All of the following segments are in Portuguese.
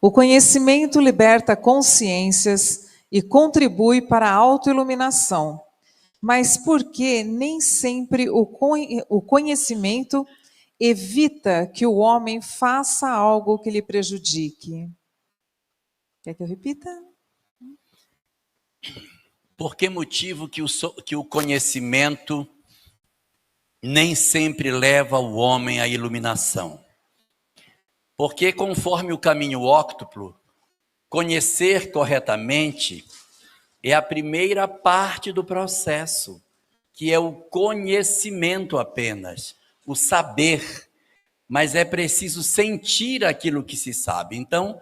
O conhecimento liberta consciências e contribui para a autoiluminação. Mas por que nem sempre o conhecimento evita que o homem faça algo que lhe prejudique? Quer que eu repita? Por que motivo que o conhecimento nem sempre leva o homem à iluminação? Porque conforme o caminho óctuplo, conhecer corretamente é a primeira parte do processo, que é o conhecimento apenas, o saber, mas é preciso sentir aquilo que se sabe. Então,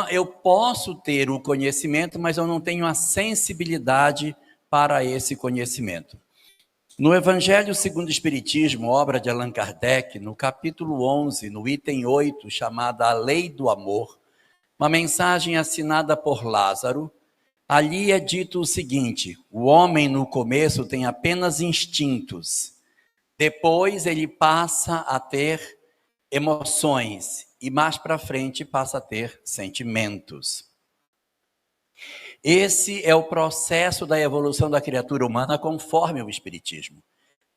eu posso ter o conhecimento, mas eu não tenho a sensibilidade para esse conhecimento. No Evangelho segundo o Espiritismo, obra de Allan Kardec, no capítulo 11, no item 8, chamada A Lei do Amor, uma mensagem assinada por Lázaro, ali é dito o seguinte: o homem no começo tem apenas instintos, depois ele passa a ter emoções e mais para frente passa a ter sentimentos. Esse é o processo da evolução da criatura humana conforme o Espiritismo.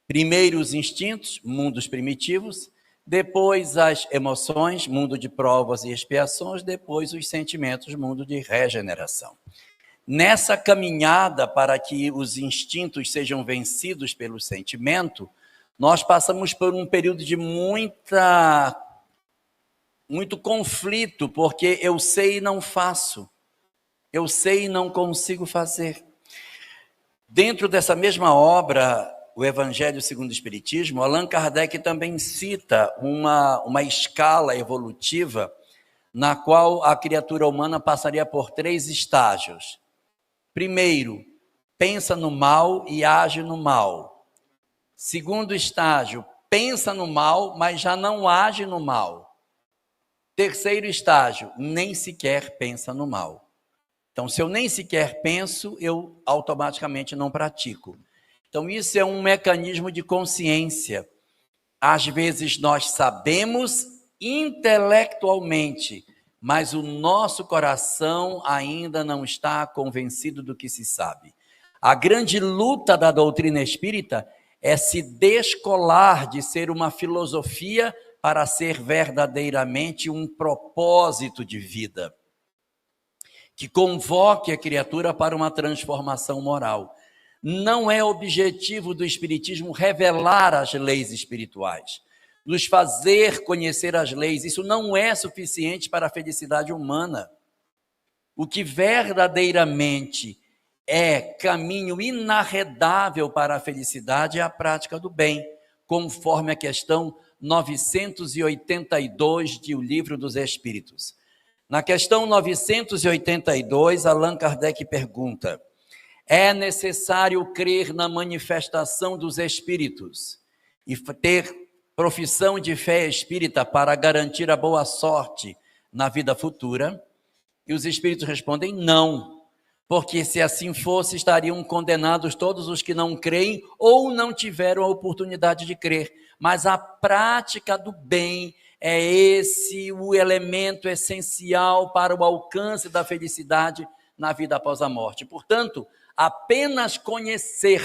Primeiro os instintos, mundos primitivos, depois as emoções, mundo de provas e expiações, depois os sentimentos, mundo de regeneração. Nessa caminhada para que os instintos sejam vencidos pelo sentimento, nós passamos por um período de muito conflito, porque eu sei e não faço. Eu sei e não consigo fazer. Dentro dessa mesma obra, o Evangelho segundo o Espiritismo, Allan Kardec também cita uma escala evolutiva na qual a criatura humana passaria por 3 estágios. Primeiro, pensa no mal e age no mal. Segundo estágio, pensa no mal, mas já não age no mal. Terceiro estágio, nem sequer pensa no mal. Então, se eu nem sequer penso, eu automaticamente não pratico. Então, isso é um mecanismo de consciência. Às vezes nós sabemos intelectualmente, mas o nosso coração ainda não está convencido do que se sabe. A grande luta da doutrina espírita é se descolar de ser uma filosofia para ser verdadeiramente um propósito de vida, que convoque a criatura para uma transformação moral. Não é objetivo do Espiritismo revelar as leis espirituais, nos fazer conhecer as leis. Isso não é suficiente para a felicidade humana. O que verdadeiramente é caminho inarredável para a felicidade é a prática do bem, conforme a questão 982 de O Livro dos Espíritos. Na questão 982, Allan Kardec pergunta: é necessário crer na manifestação dos espíritos e ter profissão de fé espírita para garantir a boa sorte na vida futura? E os espíritos respondem: não, porque se assim fosse, estariam condenados todos os que não creem ou não tiveram a oportunidade de crer. Mas a prática do bem é esse o elemento essencial para o alcance da felicidade na vida após a morte. Portanto, apenas conhecer,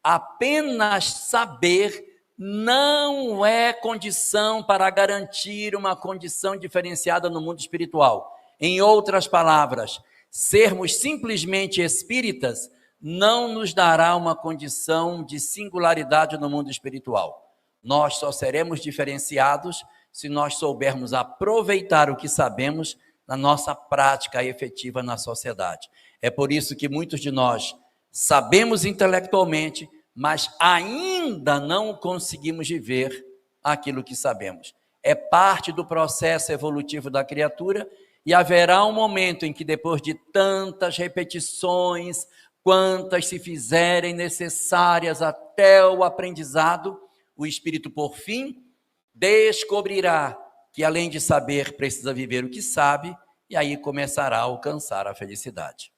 apenas saber, não é condição para garantir uma condição diferenciada no mundo espiritual. Em outras palavras, sermos simplesmente espíritas não nos dará uma condição de singularidade no mundo espiritual. Nós só seremos diferenciados se nós soubermos aproveitar o que sabemos na nossa prática efetiva na sociedade. É por isso que muitos de nós sabemos intelectualmente, mas ainda não conseguimos viver aquilo que sabemos. É parte do processo evolutivo da criatura e haverá um momento em que, depois de tantas repetições, quantas se fizerem necessárias até o aprendizado, o espírito, por fim, descobrirá que, além de saber, precisa viver o que sabe, e aí começará a alcançar a felicidade.